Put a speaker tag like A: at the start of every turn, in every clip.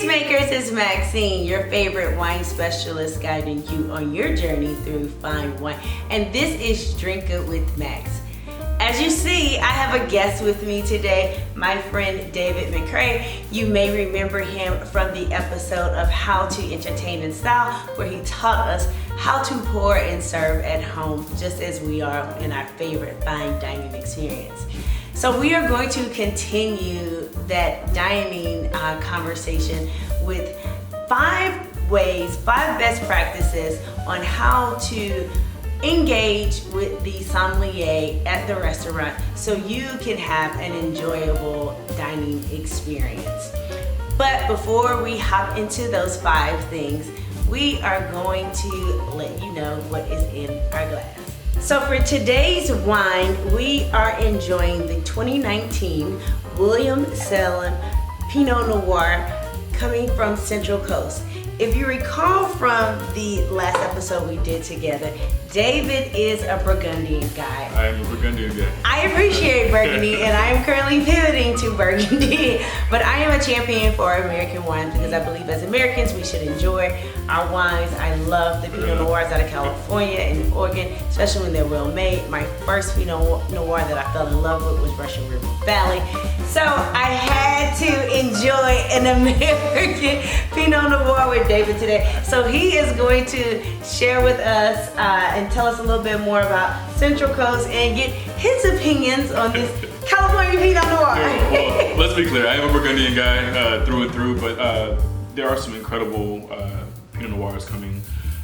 A: Tastemakers, it's Maxine, your favorite wine specialist, guiding you on your journey through fine wine. And this is Drink It with Max. As you see, I have a guest with me today, my friend David McCrea. You may remember him from the episode of How to Entertain in Style, where he taught us how to pour and serve at home, just as we are in our favorite fine dining experience. So we are going to continue that dining conversation with 5 best practices on how to engage with the sommelier at the restaurant so you can have an enjoyable dining experience. But before we hop into those 5 things, we are going to let you know what is in our glass. So for today's wine, we are enjoying the 2019 Selyem Pinot Noir coming from Central Coast. If you recall from the last episode we did together, David is a Burgundian guy.
B: I am a Burgundian guy.
A: I appreciate Burgundy and I am currently pivoting to Burgundy, but I am a champion for American wines because I believe as Americans we should enjoy our wines. I love the Pinot Noirs out of California and Oregon, especially when they're well made. My first Pinot Noir that I fell in love with was Russian River Valley. So I had to enjoy an American Pinot Noir with David today. So he is going to share with us and tell us a little bit more about Central Coast and get his opinions on this California Pinot Noir.
B: Well, let's be clear, I am a Burgundian guy through and through, but there are some incredible Pinot Noirs coming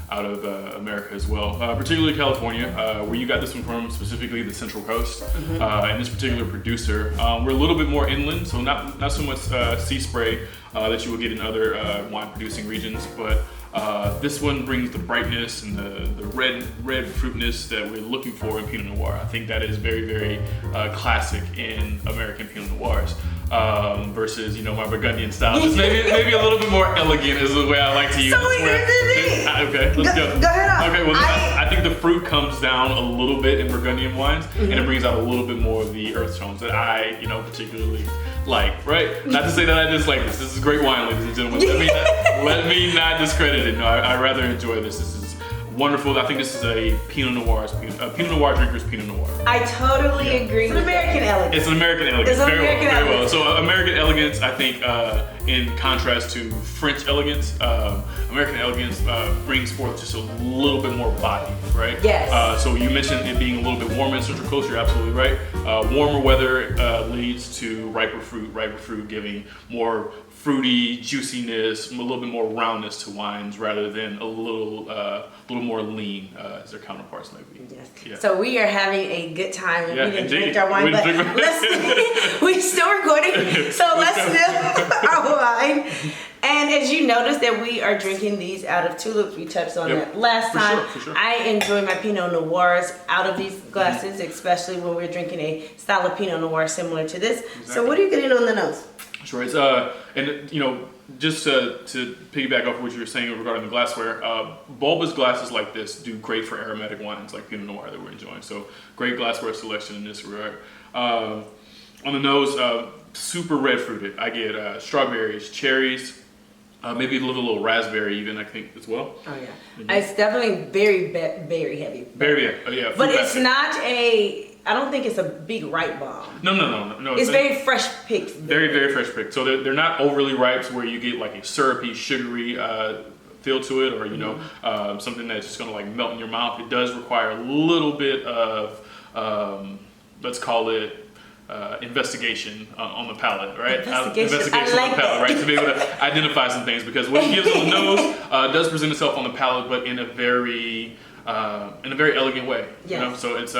B: out of America as well, particularly California, where you got this one from, specifically the Central Coast, and this particular producer. We're a little bit more inland, so not so much sea spray that you will get in other wine producing regions, but this one brings the brightness and the red fruitness that we're looking for in Pinot Noir. I think that is very, very classic in American Pinot Noirs. Versus, my Burgundian style. Just maybe a little bit more elegant is the way I like to use it.
A: So here's the thing.
B: Okay, let's go.
A: Go ahead on.
B: Okay, well, I think the fruit comes down a little bit in Burgundian wines, and it brings out a little bit more of the earth tones that I, particularly like, right? Not to say that I dislike this. This is great wine, ladies and gentlemen. Let me not discredit it. No, I rather enjoy this. This is wonderful. I think this is a Pinot Noir drinker's Pinot Noir.
A: I totally agree. It's an American elegance.
B: It's an American elegance.
A: It's
B: very
A: American
B: well.
A: elegance.
B: So American elegance, I think, in contrast to French elegance, American elegance brings forth just a little bit more body, right?
A: Yes.
B: So you mentioned it being a little bit warmer in Central Coast. You're absolutely right. Warmer weather leads to riper fruit giving more fruity juiciness, a little bit more roundness to wines rather than a little more lean as their counterparts might be.
A: Yes.
B: Yeah.
A: So we are having a good time.
B: Yeah,
A: we didn't
B: indeed.
A: drink our wine, but we're still recording. So let's sip our wine. And as you notice that we are drinking these out of tulips. We touched on that last time.
B: For sure.
A: I enjoy my Pinot Noirs out of these glasses, especially when we're drinking a style of Pinot Noir similar to this. Exactly. So what are you getting on the nose?
B: Sure, it's just to piggyback off what you were saying regarding the glassware, bulbous glasses like this do great for aromatic wines like Pinot Noir that we're enjoying. So great glassware selection in this regard. On the nose, super red fruited. I get strawberries, cherries, maybe a little raspberry even, I think, as well.
A: Oh yeah, it's definitely very heavy.
B: Very heavy. Oh yeah.
A: But it's not I don't think it's a big ripe bomb.
B: No.
A: It's very fresh picked.
B: Very, very fresh picked. So they're not overly ripe to where you get like a syrupy, sugary feel to it, or something that's just gonna like melt in your mouth. It does require a little bit of let's call it investigation on the palate, right? Investigation
A: like
B: on the palate, right? To be able to identify some things, because what it gives on the nose does present itself on the palate, but in a very elegant way.
A: Yes.
B: So it's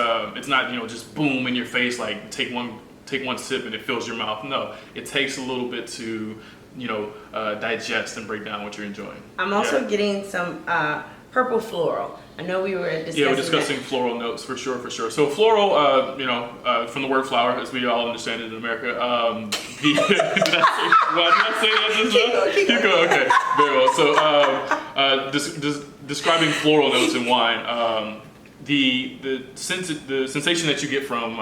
B: not just boom in your face, like take one sip and it fills your mouth. No, it takes a little bit to digest and break down what you're enjoying.
A: I'm also getting some purple floral. I know we were discussing.
B: Yeah, we're discussing floral notes for sure. So floral, from the word flower, as we all understand it in America. Did I say that just now? Keep going. Okay, very well. So describing floral notes in wine, the sensation that you get from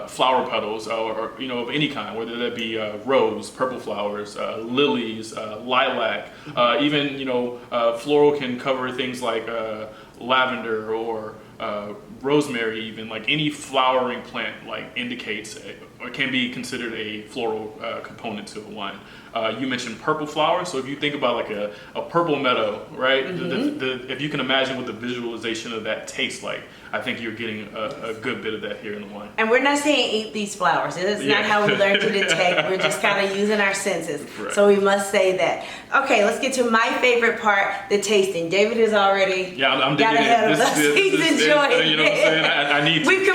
B: flower petals or of any kind, whether that be rose, purple flowers, lilies, lilac, even floral can cover things like lavender or rosemary, even like any flowering plant like indicates or can be considered a floral component to a wine. You mentioned purple flowers, so if you think about like a purple meadow, right? If you can imagine what the visualization of that tastes like, I think you're getting a good bit of that here in the wine.
A: And we're not saying eat these flowers. It's not how we learn to detect. We're just kind of using our senses.
B: Correct.
A: So we must say that. Okay, let's get to my favorite part, the tasting. David has already
B: I'm
A: got ahead of us. He's enjoying
B: you know what I'm saying? I need to.
A: We've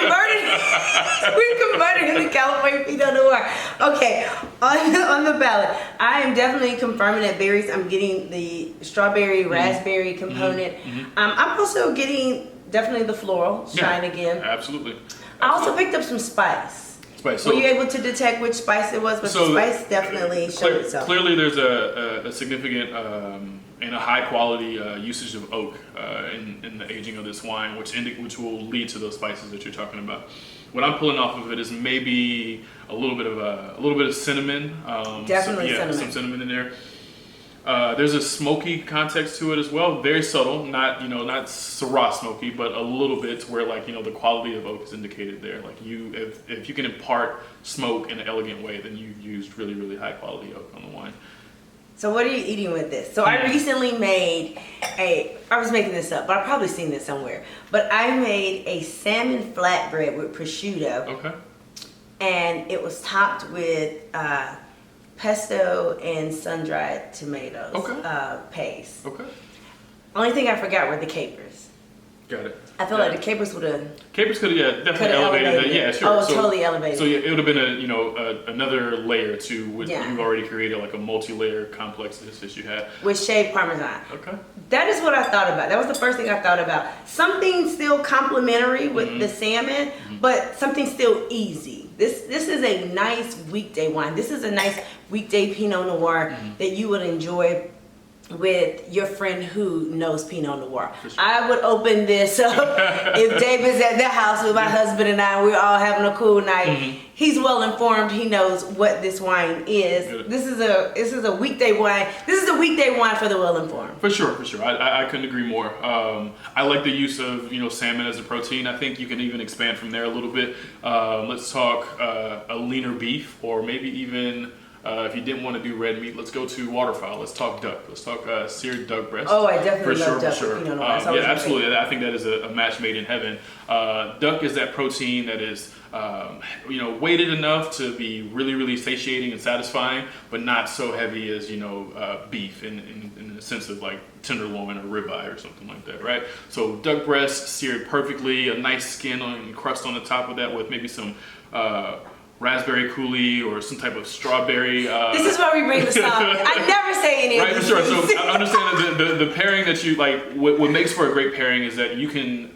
A: converted him to California Pinot Noir. Okay, on the palate, I am definitely confirming that berries. I'm getting the strawberry, raspberry component. I'm also getting definitely the floral shine again.
B: Absolutely.
A: I also picked up some spice.
B: So,
A: were you able to detect which spice it was? But the spice definitely showed itself.
B: Clearly, there's a significant and a high quality usage of oak in the aging of this wine, which will lead to those spices that you're talking about. What I'm pulling off of it is maybe a little bit of cinnamon.
A: Definitely cinnamon.
B: Some cinnamon in there. There's a smoky context to it as well, very subtle, not Syrah smoky, but a little bit to where the quality of oak is indicated there. Like if you can impart smoke in an elegant way, then you've used really, really high quality oak on the wine.
A: So what are you eating with this? So I recently made I was making this up, but I've probably seen this somewhere. But I made a salmon flatbread with prosciutto.
B: Okay.
A: And it was topped with pesto and sun-dried tomatoes paste.
B: Okay.
A: Only thing I forgot were the capers.
B: Got it.
A: I feel like the capers would have.
B: Capers could have definitely elevated that. Yeah, sure.
A: Oh, totally elevated.
B: So it would have been another layer to what you've already created, like a multi-layer complex dish that you had
A: with shaved Parmesan.
B: Okay.
A: That is what I thought about. That was the first thing I thought about. Something still complimentary with the salmon, but something still easy. This is a nice weekday wine. This is a nice weekday Pinot Noir that you would enjoy with your friend who knows Pinot Noir. Sure. I would open this up if David's at the house with my husband and I, we're all having a cool night. He's well informed. He knows what this wine is. Good. This is a weekday wine. This is a weekday wine for the well informed.
B: For sure. I couldn't agree more. I like the use of salmon as a protein. I think you can even expand from there a little bit. Let's talk a leaner beef, or maybe even. If you didn't want to do red meat, let's go to waterfowl. Let's talk duck. Let's talk seared duck breast.
A: Oh, I definitely love duck.
B: For sure. Yeah, absolutely. I think that is a match made in heaven. Duck is that protein that is, weighted enough to be really, really satiating and satisfying, but not so heavy as beef in the sense of like tenderloin or ribeye or something like that, right? So duck breast seared perfectly, a nice skin and crust on the top of that with maybe some. Raspberry coulis or some type of strawberry.
A: This is why we bring the sauce. I never say any of
B: these. Right, for sure. So I understand that the pairing that you like, what makes for a great pairing is that you can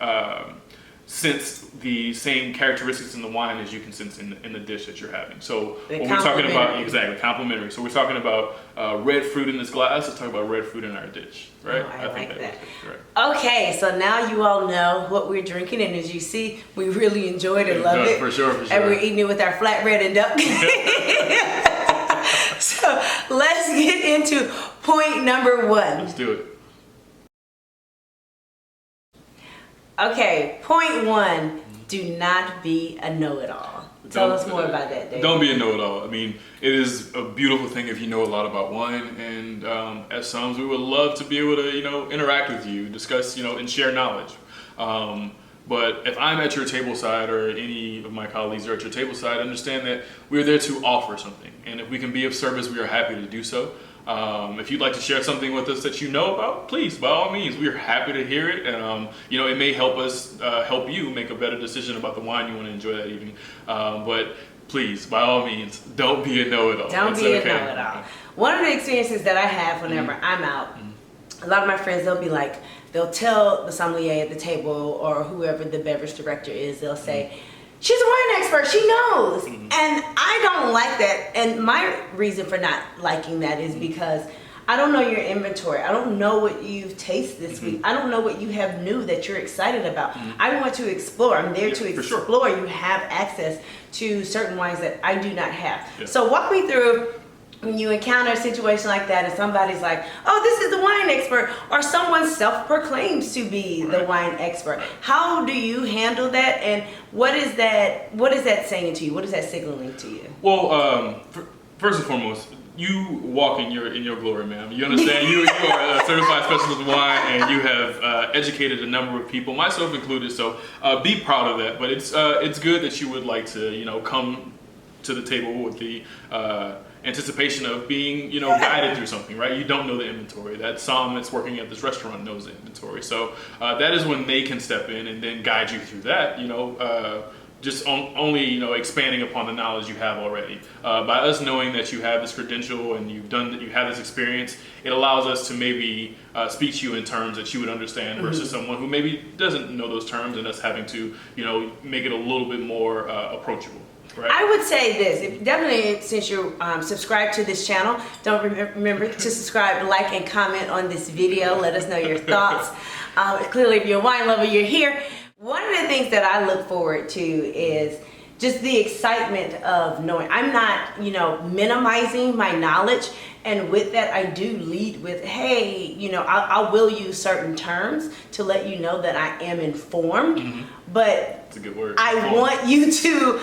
B: sense the same characteristics in the wine as you can sense in the dish that you're having. So when we're talking about, exactly, complementary. So we're talking about red fruit in this glass, let's talk about red fruit in our dish, right?
A: Oh, I like that. Right. Okay, so now you all know what we're drinking, and as you see, we really enjoyed it, love it.
B: For sure.
A: And we're eating it with our flatbread and duck. So let's get into point number 1.
B: Let's do it.
A: Okay, point 1, do not be a know-it-all. Tell us more about that, Dave.
B: Don't be a know-it-all. I mean, it is a beautiful thing if you know a lot about wine, and as Soms, we would love to be able to, interact with you, discuss, and share knowledge. But if I'm at your table side or any of my colleagues are at your table side, understand that we're there to offer something. And if we can be of service, we are happy to do so. If you'd like to share something with us that you know about, please, by all means, we are happy to hear it. And, it may help us help you make a better decision about the wine you want to enjoy that evening. But please, by all means, don't be a know-it-all.
A: Don't be a know-it-all. One of the experiences that I have whenever I'm out, a lot of my friends, they'll tell the sommelier at the table or whoever the beverage director is, they'll say, she's a wine expert, she knows. And I don't like that. And my reason for not liking that is because I don't know your inventory. I don't know what you've tasted this week. I don't know what you have new that you're excited about. I want to explore. I'm there to explore. You have access to certain wines that I do not have. So walk me through when you encounter a situation like that and somebody's like, oh, this is the wine expert, or someone self-proclaims to be the wine expert. How do you handle that, and what is that saying to you? What is that signaling to you?
B: Well, first and foremost, you walk in your glory, ma'am. You understand? You are a certified specialist in wine, and you have educated a number of people, myself included. So be proud of that. But it's good that you would like to come to the table with the anticipation of being guided through something, right? You don't know the inventory. That somm that's working at this restaurant knows the inventory. So that is when they can step in and then guide you through that. Just only expanding upon the knowledge you have already. By us knowing that you have this credential and you have this experience, it allows us to maybe speak to you in terms that you would understand versus someone who maybe doesn't know those terms, and us having to make it a little bit more approachable. Right.
A: I would say this, definitely, since you're subscribed to this channel, don't remember to subscribe, like, and comment on this video. Let us know your thoughts. Clearly, if you're a wine lover, you're here. One of the things that I look forward to is just the excitement of knowing. I'm not, minimizing my knowledge. And with that, I do lead with, hey, I will use certain terms to let you know that I am informed. But
B: it's a good word.
A: I want you to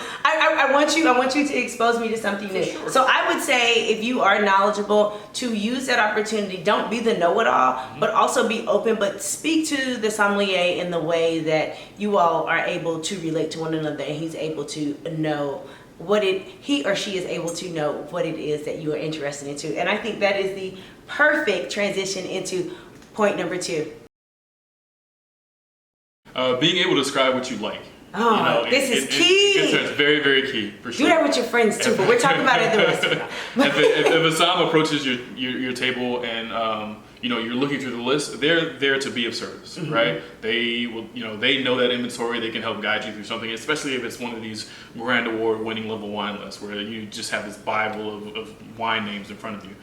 A: expose me to something new.
B: Sure.
A: So I would say, if you are knowledgeable, to use that opportunity. Don't be the know-it-all, but also be open. But speak to the sommelier in the way that you all are able to relate to one another, and he's able to know he or she is able to know what it is that you are interested into. And I think that is the perfect transition into point number 2.
B: Being able to describe what you like.
A: Oh, this is key.
B: It's very, very key, for sure.
A: Do that with your friends too, but we're talking about it at the restaurant.
B: if a somm approaches your table and you're looking through the list, they're there to be of service, right? They will, they know that inventory. They can help guide you through something, especially if it's one of these grand award-winning level wine lists where you just have this Bible of wine names in front of you.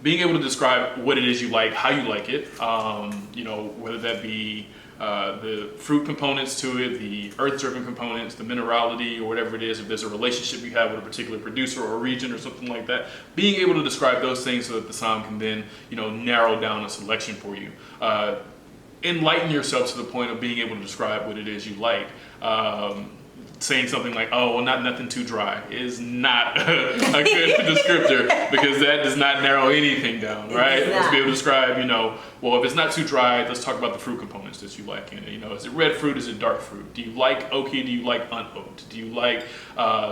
B: Being able to describe what it is you like, how you like it, whether that be the fruit components to it, the earth-driven components, the minerality, or whatever it is, if there's a relationship you have with a particular producer or a region or something like that, being able to describe those things so that the somm can then, narrow down a selection for you. Enlighten yourself to the point of being able to describe what it is you like. Saying something like, oh, well, nothing too dry is not a good descriptor, because that does not narrow anything down, right? To be able to describe, well, if it's not too dry, let's talk about the fruit components that you like in it. Is it red fruit? Is it dark fruit? Do you like oaky? Do you like unoaked? Do you like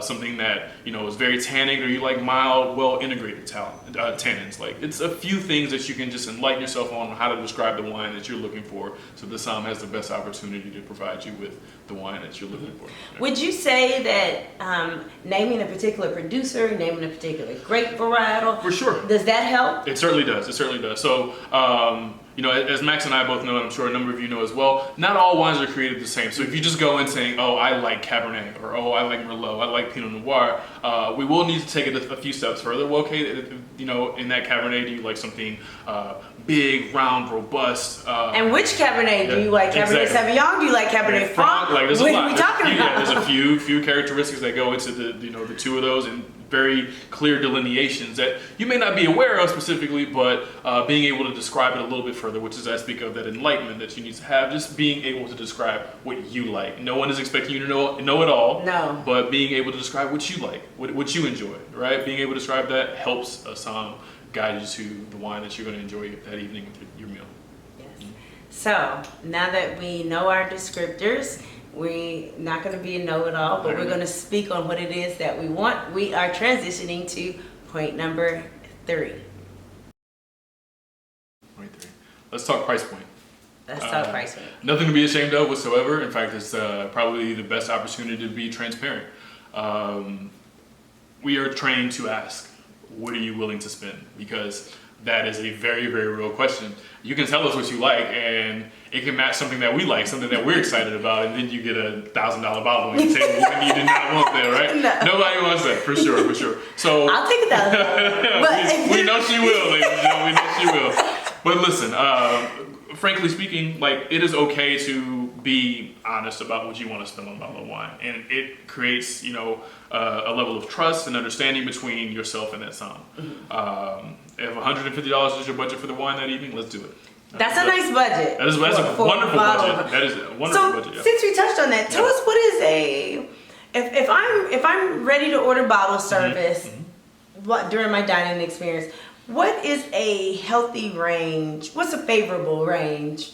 B: something that, is very tannic, or you like mild, well-integrated tannins? Like, it's a few things that you can just enlighten yourself on how to describe the wine that you're looking for, so the somm has the best opportunity to provide you with the wine that you're looking for.
A: Would you say that naming a particular producer, naming a particular grape varietal,
B: for sure,
A: does that help?
B: It certainly does. It certainly does. So, as Max and I both know, and I'm sure a number of you know as well, not all wines are created the same. So if you just go in saying, oh, I like Cabernet, or oh, I like Merlot, I like Pinot Noir, we will need to take it a few steps further. Well, okay, in that Cabernet, do you like something big, round, robust? And
A: which Cabernet do you like? Cabernet Sauvignon? Do you like Cabernet Franc?
B: Like, there's
A: what
B: a lot.
A: Are we talking about?
B: There's a few characteristics that go into the two of those, and very clear delineations that you may not be aware of specifically, but being able to describe it a little bit further, which is I speak of that enlightenment that you need to have, just being able to describe what you like. No one is expecting you to know it all.
A: No.
B: But being able to describe what you like, what you enjoy, right? Being able to describe that helps a somm guide you to the wine that you're going to enjoy that evening with your meal.
A: Yes. So now that we know our descriptors, we're not going to be a know-it-all, but we're going to speak on what it is that we want. We are transitioning to point number 3.
B: Point 3. Let's talk price point.
A: Let's talk price point.
B: Nothing to be ashamed of whatsoever. In fact, it's probably the best opportunity to be transparent. We are trained to ask, what are you willing to spend? Because that is a very, very real question. You can tell us what you like, and it can match something that we like, something that we're excited about, and then you get $1,000 bottle on your table when you did not want that, right?
A: No.
B: Nobody wants that, for sure, for sure. So
A: I'll take $1,000. But
B: we know she will, ladies and gentlemen. We know she will. But listen, frankly speaking, like, it is okay to be honest about what you want to spend on a bottle of wine, and it creates, you know, a level of trust and understanding between yourself and that somm. If $150 is your budget for the wine that evening, let's do it.
A: That's a nice budget.
B: That's a wonderful budget. That is a wonderful budget. Yeah.
A: Since we touched on that, tell us what is if I'm ready to order bottle service, what during my dining experience, what is a healthy range? What's a favorable range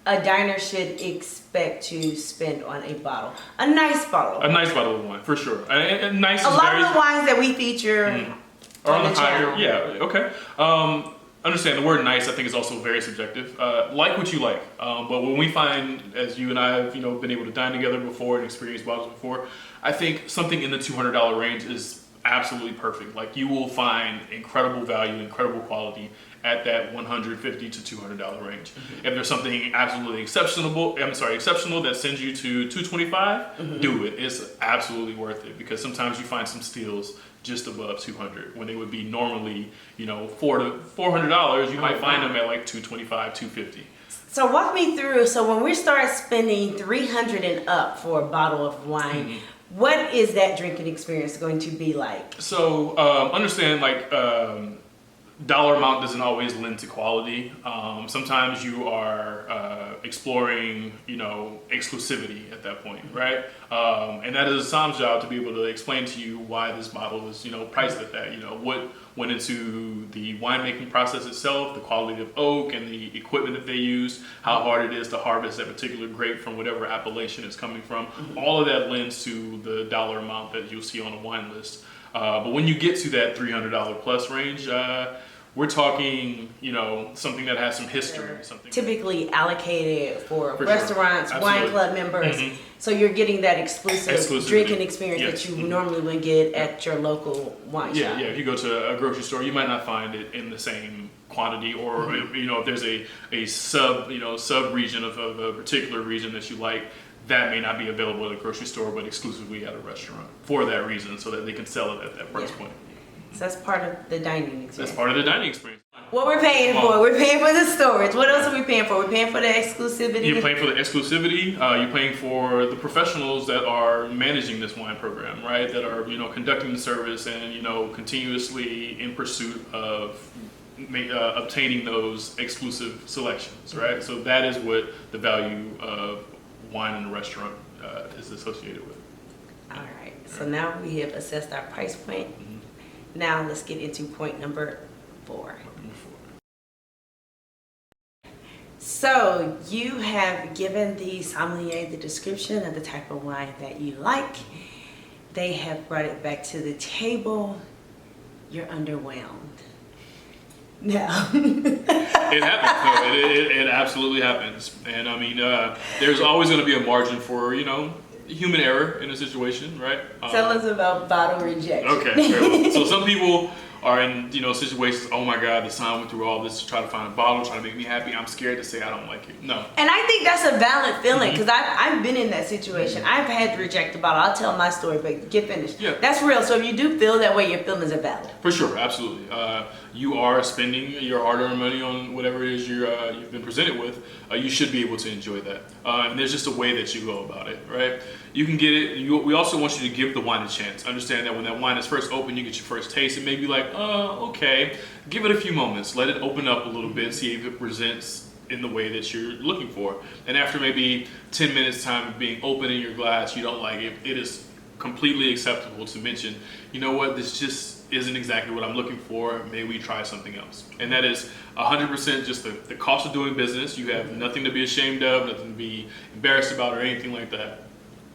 A: a diner should expect to spend on a bottle? A nice bottle.
B: A nice bottle of wine, for sure. And nice.
A: A lot of the wines that we feature
B: are on the
A: channel.
B: higher. Yeah. Okay. Understand the word nice, I think, is also very subjective. Like what you like. But when we find, as you and I have, you know, been able to dine together before and experience bottles before, I think something in the $200 range is absolutely perfect. Like, you will find incredible value, incredible quality at that $150 to $200 range. If there's something absolutely exceptional that sends you to $225, do it. It's absolutely worth it, because sometimes you find some steals just above $200 when they would be normally, you know, $400. You might find them at like $225, $250.
A: So walk me through. So when we start spending $300 and up for a bottle of wine, what is that drinking experience going to be like?
B: So understand, like, dollar amount doesn't always lend to quality. Sometimes you are exploring, you know, exclusivity at that point, right? And that is a somm's job to be able to explain to you why this bottle is, you know, priced at that. You know, what went into the winemaking process itself, the quality of oak and the equipment that they use, how hard it is to harvest that particular grape from whatever appellation it's coming from. All of that lends to the dollar amount that you'll see on a wine list. But when you get to that $300 plus range, we're talking, you know, something that has some history. Something
A: typically allocated for restaurants,
B: sure.
A: wine club members. So you're getting that exclusive drinking experience that you normally would get at your local wine shop.
B: Yeah. If you go to a grocery store, you might not find it in the same quantity, or you know, if there's a sub region of a particular region that you like, that may not be available at a grocery store, but exclusively at a restaurant for that reason, so that they can sell it at that price point.
A: So that's part of the dining experience.
B: That's part of the dining experience.
A: What we're paying for, we're paying for the storage. What else are we paying for? We're paying for the exclusivity.
B: You're paying for the exclusivity. You're paying for the professionals that are managing this wine program, right? That are, you know, conducting the service and, you know, continuously in pursuit of obtaining those exclusive selections, right? So that is what the value of wine in a restaurant is associated with.
A: All right. So now we have assessed our price point. Now let's get into point number 4. So you have given the sommelier the description of the type of wine that you like. They have brought it back to the table. You're underwhelmed. No.
B: It happens. No, it absolutely happens. And I mean, there's always going to be a margin for, you know, human error in a situation, right?
A: Tell us about bottle rejection.
B: Okay, very well. So some people are in, you know, situations, oh my God, the son went through all this to try to find a bottle, trying to make me happy. I'm scared to say I don't like it. No.
A: And I think that's a valid feeling, because I've been in that situation. I've had to reject a bottle. I'll tell my story, but get finished. Yeah. That's real. So if you do feel that way, your feelings are valid.
B: For sure, absolutely. You are spending your hard-earned money on whatever it is you've been presented with. You should be able to enjoy that. And there's just a way that you go about it, right? You can get it. We also want you to give the wine a chance. Understand that when that wine is first open, you get your first taste. It may be like, okay. Give it a few moments. Let it open up a little bit. See if it presents in the way that you're looking for. And after maybe 10 minutes time of being open in your glass, you don't like it. It is completely acceptable to mention, you know what, this just isn't exactly what I'm looking for. Maybe we try something else. And that is 100% just the cost of doing business. You have nothing to be ashamed of, nothing to be embarrassed about or anything like that.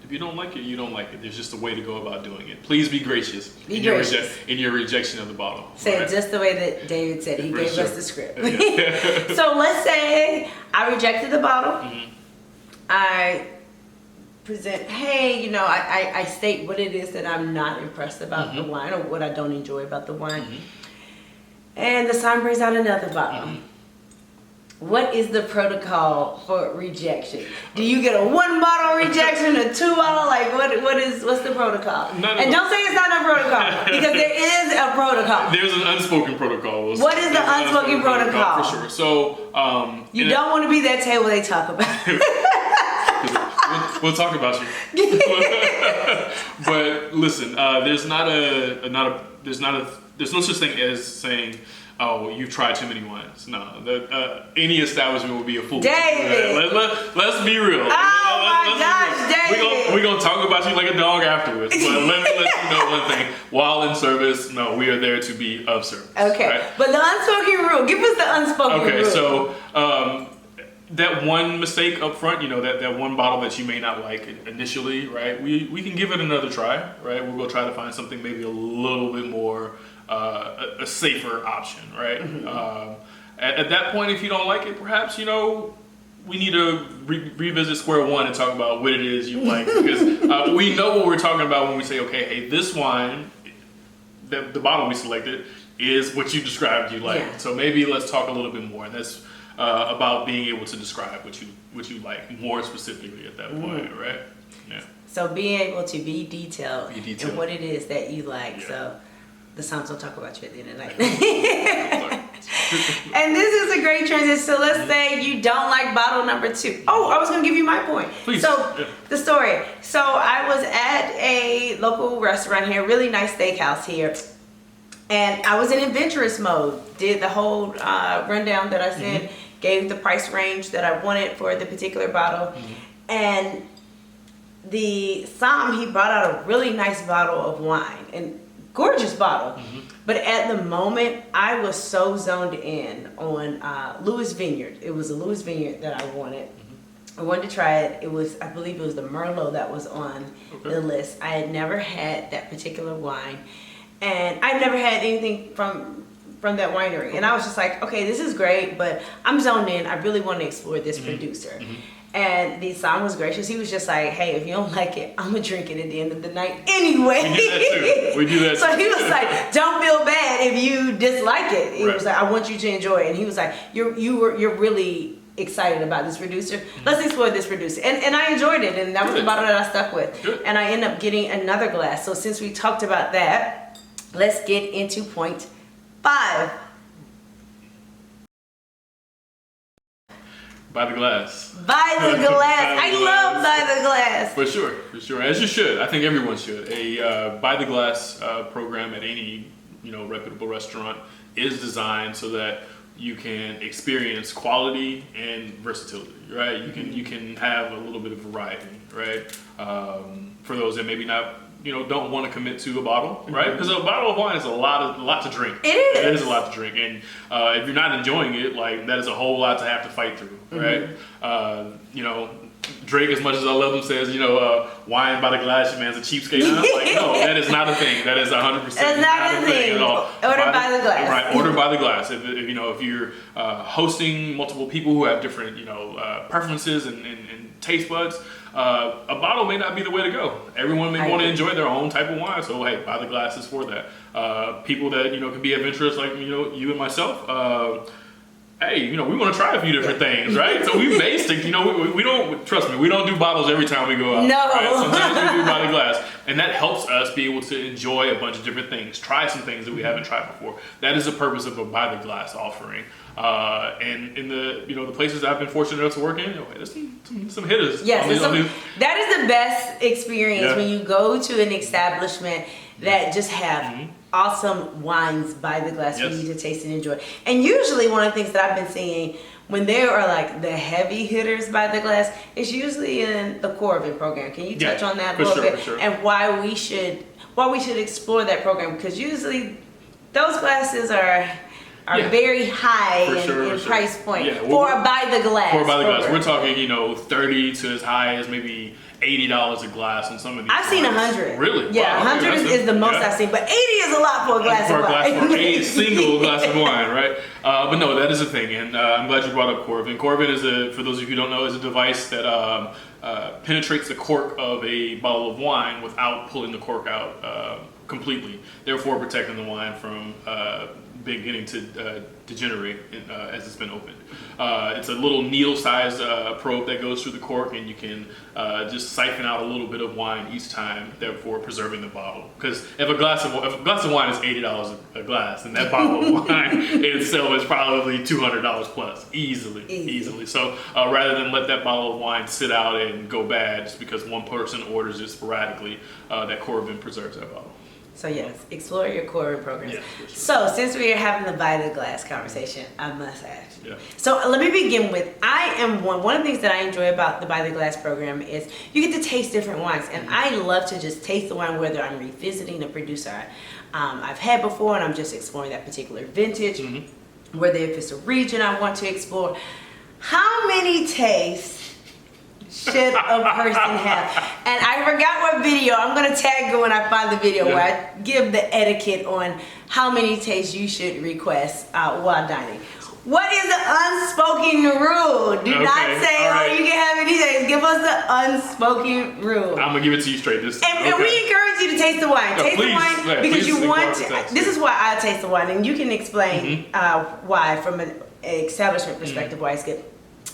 B: If you don't like it, you don't like it. There's just a way to go about doing it. Please be gracious, in your rejection of the bottle.
A: Say it just the way that David said. He gave us the script. So let's say I rejected the bottle. I present, hey, you know, I state what it is that I'm not impressed about the wine, or what I don't enjoy about the wine. And the sign brings out another bottle. What is the protocol for rejection? Do you get a 1 bottle rejection, a 2 bottle? Like what's the protocol? And don't say it's not a protocol, because there is a protocol.
B: There's an unspoken protocol.
A: What is the unspoken protocol?
B: For sure. So
A: you don't want to be that table they talk about.
B: We'll talk about you. But listen, there's no such thing as saying, oh, you've tried too many wines. No, any establishment would be a fool.
A: David!
B: Let's be real.
A: Oh my gosh, David!
B: We're going to talk about you like a dog afterwards. But let me let you know one thing. While in service, no, we are there to be of service. Okay, right?
A: But the unspoken rule, give us the unspoken rule.
B: Okay, so that one mistake up front, that one bottle that you may not like initially, right? We can give it another try, right? We'll go try to find something maybe a little bit more a safer option, right? At that point, if you don't like it, perhaps we need to revisit square one and talk about what it is you like, because we know what we're talking about when we say, okay, hey, this wine, the bottle we selected is what you described you like. Yeah. So maybe let's talk a little bit more. And that's about being able to describe what you like more specifically at that point, right? Yeah.
A: So being able to be detailed in what it is that you like. Yeah. So the Psalms will talk about you at the end of the night. And this is a great transition. So let's say you don't like bottle number 2. Oh, I was going to give you my point.
B: Please.
A: So the story. So I was at a local restaurant here, really nice steakhouse here. And I was in adventurous mode. Did the whole rundown that I said, gave the price range that I wanted for the particular bottle. And the Psalm, he brought out a really nice bottle of wine. And gorgeous bottle. But at the moment, I was so zoned in on Louis Vineyard. It was a Louis Vineyard that I wanted. I wanted to try it. I believe it was the Merlot that was on the list. I had never had that particular wine. And I've never had anything from that winery. And I was just like, okay, this is great, but I'm zoned in. I really want to explore this producer. And the Psalm was gracious. He was just like, hey, if you don't like it, I'm going to drink it at the end of the night anyway.
B: We do that too.
A: So he was like, don't feel bad if you dislike it. He was like, I want you to enjoy it. And he was like, you're really excited about this producer. Let's explore this producer. And I enjoyed it. And that was the bottle that I stuck with. And I ended up getting another glass. So since we talked about that, let's get into point 5.
B: By the glass.
A: By the glass. I love by the glass.
B: For sure. As you should. I think everyone should. A by the glass program at any reputable restaurant is designed so that you can experience quality and versatility, right? You can have a little bit of variety, right? For those that maybe not don't want to commit to a bottle, right? Because a bottle of wine is a lot to drink.
A: It is.
B: It is a lot to drink, and if you're not enjoying it, like that is a whole lot to have to fight through, right? Drake, as much as I love him, says, wine by the glass, your man's a cheapskate. And I'm like, no, that is not a thing. That is 100%
A: That's not a thing at all. Order by the glass.
B: Right, order by the glass. If you're hosting multiple people who have different, preferences and taste buds, a bottle may not be the way to go. Everyone may want to enjoy their own type of wine, so hey, buy the glasses for that. People that can be adventurous, like you and myself. Hey, we want to try a few different things, right? So we may stick. We don't trust me. We don't do bottles every time we go out.
A: No.
B: Right? Sometimes we do by the glass, and that helps us be able to enjoy a bunch of different things, try some things that we haven't tried before. That is the purpose of a by the glass offering. And in the places I've been fortunate enough to work in, there's some hitters.
A: Yes, that is the best experience when you go to an establishment that just have awesome wines by the glass for you to taste and enjoy. And usually one of the things that I've been seeing when there are like the heavy hitters by the glass is usually in the Corvin program. Can you touch on that a little bit? Sure. And why we should explore that program? Because usually those glasses are very high in price point for a by the glass.
B: For a by the glass, we're talking $30 to as high as maybe $80 a glass on some of these.
A: I've seen 100.
B: Really?
A: Yeah,
B: wow,
A: 100 is the most I've seen, but 80 is a lot for a glass of wine.
B: For a single glass of wine, right? But no, that is a thing, and I'm glad you brought up Corvin. Corvin is for those of you who don't know, is a device that penetrates the cork of a bottle of wine without pulling the cork out completely, therefore protecting the wine from beginning to degenerate as it's been opened. It's a little needle-sized probe that goes through the cork, and you can just siphon out a little bit of wine each time, therefore preserving the bottle. Because if a glass of wine is $80 a glass, then that bottle of wine itself is probably $200 plus, easily. So rather than let that bottle of wine sit out and go bad just because one person orders it sporadically, that Coravin preserves that bottle.
A: So yes, explore your Coravin programs.
B: Yeah, for sure.
A: So since we are having the by the glass conversation, I must ask.
B: Yeah.
A: So let me begin with, I am one of the things that I enjoy about the by the glass program is you get to taste different wines, and I love to just taste the wine whether I'm revisiting a producer I've had before and I'm just exploring that particular vintage, whether if it's a region I want to explore. How many tastes should a person have? And I forgot what video. I'm going to tag you when I find the video where I give the etiquette on how many tastes you should request while dining. What is the unspoken rule? Do not say, you can have any taste. Give us the unspoken rule.
B: I'm going to give it to you straight this time.
A: And we encourage you to taste the wine. Taste the wine because you want to. This is why I taste the wine, and you can explain why from an establishment perspective why it's good.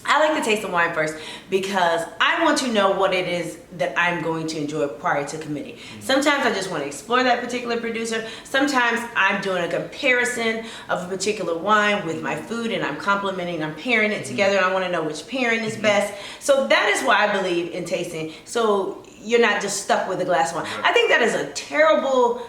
A: I like to taste the wine first because I want to know what it is that I'm going to enjoy prior to committing. Sometimes I just want to explore that particular producer. Sometimes I'm doing a comparison of a particular wine with my food and I'm complimenting, I'm pairing it together, and I want to know which pairing is best. So that is why I believe in tasting. So you're not just stuck with a glass of wine. I think that is a terrible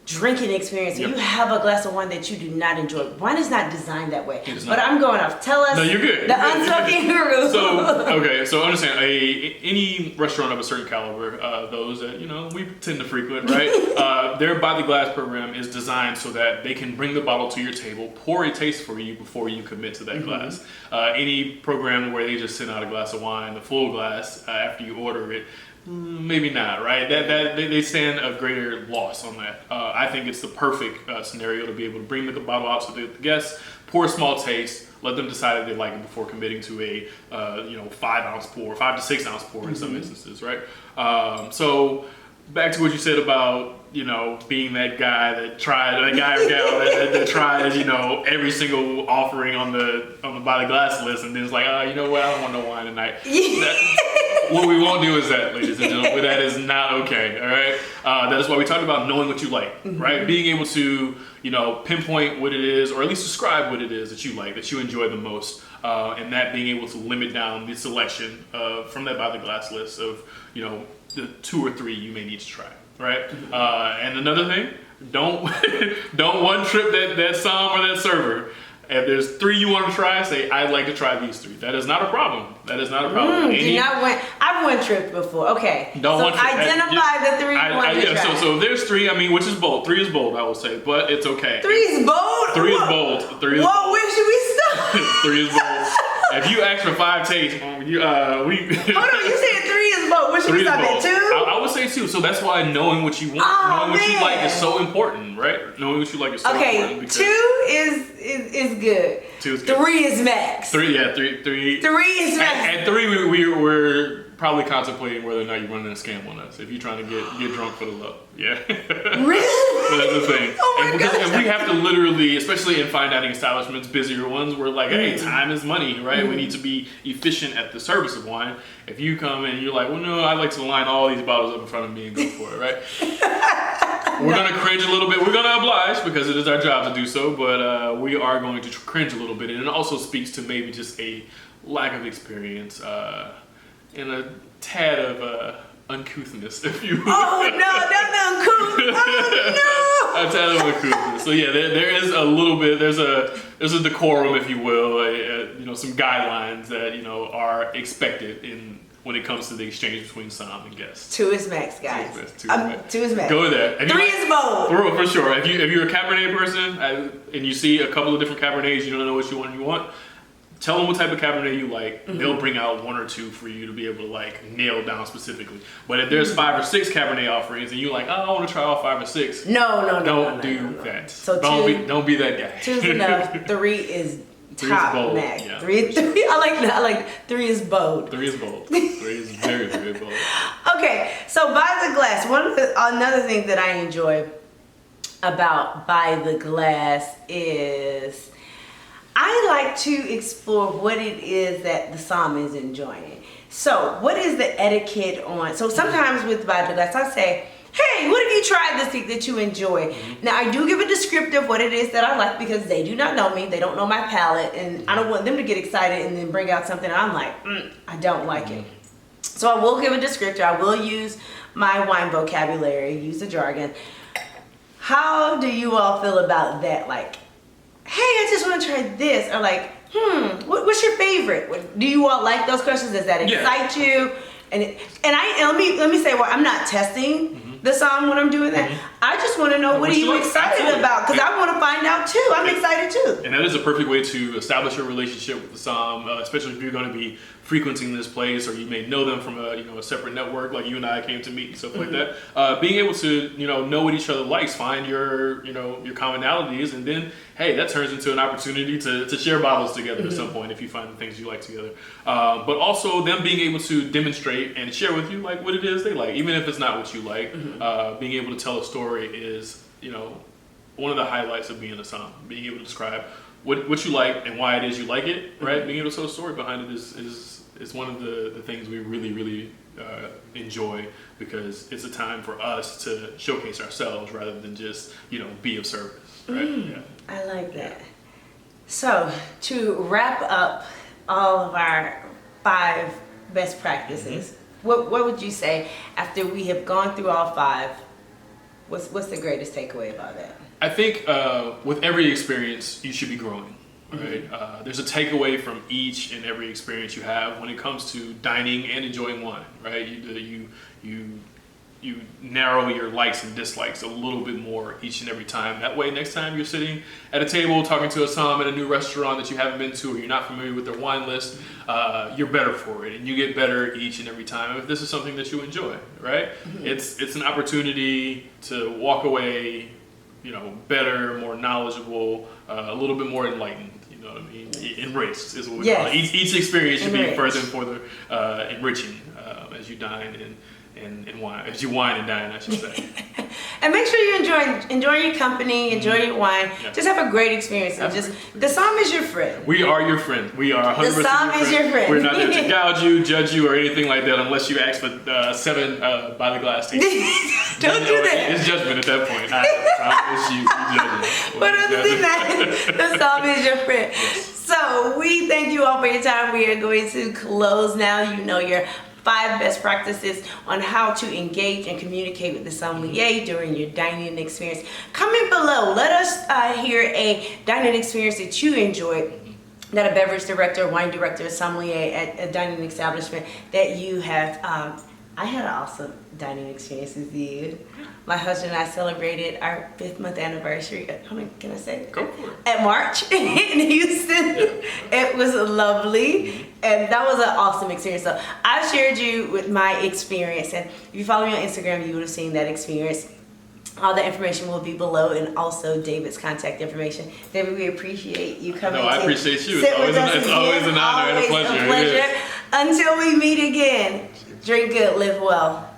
A: drinking experience. You have a glass of wine that you do not enjoy. Wine is not designed that way. But I'm going off. Tell us.
B: No, you're good.
A: The unspoken rule.
B: So understand any restaurant of a certain caliber, those that we tend to frequent, right? Their by the glass program is designed so that they can bring the bottle to your table, pour a taste for you before you commit to that glass. Any program where they just send out a glass of wine, the full glass after you order it, maybe not, right? That they stand a greater loss on that. I think it's the perfect scenario to be able to bring the bottle out to the guests, pour a small taste, let them decide if they like it before committing to a 5-ounce pour, 5 to 6 ounce pour in some instances, right? So back to what you said about being that guy that tried, that guy or gal that tries every single offering on the by the glass list, and then it's like, I don't want no wine tonight. What we won't do is that, ladies and gentlemen. That is not okay. All right. That is why we talked about knowing what you like, right? Being able to pinpoint what it is, or at least describe what it is that you like, that you enjoy the most, and that being able to limit down the selection from that by the glass list of the 2 or 3 you may need to try. Right, and another thing, don't one trip that som or that server. If there's 3 you want to try, say I'd like to try these 3. That is not a problem.
A: I've one trip before. Okay. Identify the 3 you want to try.
B: So if there's 3, which is bold. 3 is bold, I will say, but it's okay.
A: 3 is bold.
B: 3 is bold. 3 is
A: bold. Where should we start?
B: 3 is bold. If you ask for 5 tastes,
A: Hold on, you said 3 is bold. Where should we stop at 2?
B: I would say 2. So that's why knowing what you want, knowing what you like is so important, right? Knowing what you like is so important.
A: Okay, 2 is good.
B: 2 is good.
A: 3 is max.
B: 3
A: is max.
B: At 3, we're probably contemplating whether or not you're running a scam on us. If you're trying to get drunk for the love,
A: Really?
B: But that's the thing.
A: Oh my
B: because we have to literally, especially in fine dining establishments, busier ones, we're like, hey, time is money, right? We need to be efficient at the service of wine. If you come and you're like, well, no, I like to line all these bottles up in front of me and go for it, right? We're gonna cringe a little bit. We're gonna oblige because it is our job to do so, but we are going to cringe a little bit, and it also speaks to maybe just a lack of experience and a tad of uncouthness, if you will.
A: Oh no, that's uncouth. Oh no.
B: A tad of uncouthness. So yeah, there is a little bit. There's a decorum, if you will. Some guidelines that are expected when it comes to the exchange between som and guests.
A: 2 is max, guys. 2 is max.
B: Go with that.
A: 3 is bold.
B: For sure. If you're a Cabernet person and you see a couple of different Cabernets, you don't know which one you want. Tell them what type of Cabernet you like. They'll bring out 1 or 2 for you to be able to nail down specifically. But if there's 5 or 6 Cabernet offerings and you're like, I want to try all 5 or 6.
A: Don't
B: do that.
A: So
B: don't be that guy.
A: 2 is enough. 3 is top
B: bold.
A: max.
B: Yeah.
A: 3 I like that. I like 3 is bold.
B: 3 is bold. 3 is very, very bold.
A: Okay, so by the glass, another thing that I enjoy about By the Glass is I like to explore what it is that the som is enjoying. So what is the etiquette on, so sometimes with By the Glass, I say, hey, what have you tried this week that you enjoy? Mm-hmm. Now I do give a descriptive of what it is that I like because they do not know me, they don't know my palate, and I don't want them to get excited and then bring out something I'm like, I don't like it. So I will give a descriptor, I will use my wine vocabulary, use the jargon. How do you all feel about that? Like, hey, I just want to try this, or like, what's your favorite? Do you all like those questions? Does that excite you? And let me say, well, I'm not testing the som when I'm doing that. I just want to know what are you excited about, because I want to find out too. I'm excited too.
B: And that is a perfect way to establish a relationship with the som, especially if you're going to be frequenting this place, or you may know them from a separate network, like you and I came to meet and stuff like that. Being able to know what each other likes, find your commonalities, and then hey, that turns into an opportunity to share bottles together at some point if you find the things you like together. But also them being able to demonstrate and share with you like what it is they like, even if it's not what you like. Being able to tell a story is one of the highlights of being a som. Being able to describe what you like and why it is you like it, right? Being able to tell a story behind it is one of the things we really enjoy, because it's a time for us to showcase ourselves rather than just be of service, right?
A: I like that. So to wrap up all of our 5 best practices, what would you say after we have gone through all 5? What's the greatest takeaway about that?
B: I think with every experience, you should be growing, right? There's a takeaway from each and every experience you have when it comes to dining and enjoying wine, right? You narrow your likes and dislikes a little bit more each and every time. That way, next time you're sitting at a table talking to a som at a new restaurant that you haven't been to, or you're not familiar with their wine list, you're better for it, and you get better each and every time if this is something that you enjoy, right? It's an opportunity to walk away better, more knowledgeable, a little bit more enlightened. You know what I mean? Enriched is what we call it. Each experience should be further and further enriching as you dine and wine, as you wine and dine, I should say.
A: And make sure you enjoy your company, enjoy your wine. Just have a great experience. And the som is your friend.
B: We are your friend. We are 100%
A: the som is your friend.
B: We're not there to gouge you, judge you, or anything like that, unless you ask for 7 By the Glass tastings.
A: Don't do that.
B: It's judgment at that point. I promise you,
A: but other than that, the som is your friend. So we thank you all for your time. We are going to close now. Your 5 best practices on how to engage and communicate with the sommelier during your dining experience. Comment below. Let us hear a dining experience that you enjoyed, that a beverage director, wine director, sommelier at a dining establishment that you have. I had an awesome dining experience with you. My husband and I celebrated our 5th-month anniversary. How many can I say?
B: Go for it.
A: At March in Houston. It was lovely, and that was an awesome experience. So I shared you with my experience, and if you follow me on Instagram, you would have seen that experience. All the information will be below, and also David's contact information. David, we appreciate you coming.
B: No, I appreciate you. It's always an honor and a pleasure.
A: Until we meet again, drink good, live well.